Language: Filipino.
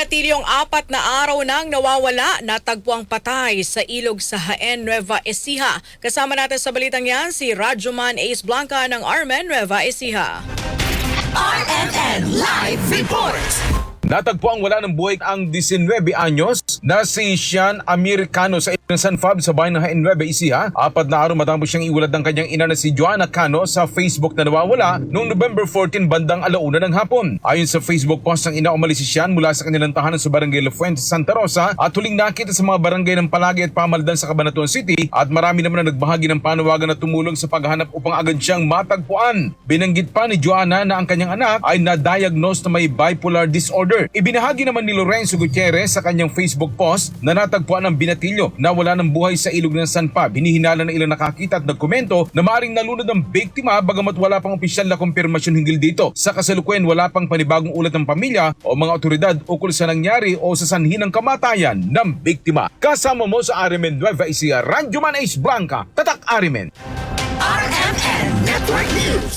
Binatilyong 4 na araw nang nawawala, natagpuang patay sa ilog sa Jaén, Nueva Ecija. Kasama natin sa balitang yan si Radyoman Ace Blanca ng Armen, Nueva Ecija. RMN Live Report! Natagpuang wala ng buhay ang 19 anyos na si Sean Americano sa San Fab sa bayan ng Jaén, Nueva Ecija. 4 na araw matapos siyang iulat ng kanyang ina na si Joanna Cano sa Facebook na nawawala noong November 14 bandang 1:00 ng hapon. Ayon sa Facebook post ng ina, umalis si Sean mula sa kanilang tahanan sa Barangay La Fuente, Santa Rosa at huling nakita sa mga barangay ng Palagi at Pamaldan sa Cabanatuan City at marami naman na nagbahagi ng panawagan na tumulong sa paghahanap upang agad siyang matagpuan. Binanggit pa ni Joanna na ang kanyang anak ay na-diagnose na may bipolar disorder. Ibinahagi naman ni Lorenzo Gutierrez sa kanyang Facebook post na natagpuan ng binatilyo na wala ng buhay sa ilog ng San Fab. Hinihinala ng ilang nakakita at nagkomento na maaaring nalunod ang biktima bagamat wala pang opisyal na kumpirmasyon hinggil dito. Sa kasalukuyan wala pang panibagong ulat ng pamilya o mga otoridad ukol sa nangyari o sa sanhi ng kamatayan ng biktima. Kasama mo sa Armen Nueva Ecija, Radyoman Ace Blanca, Tatak Armen. RMN Network News!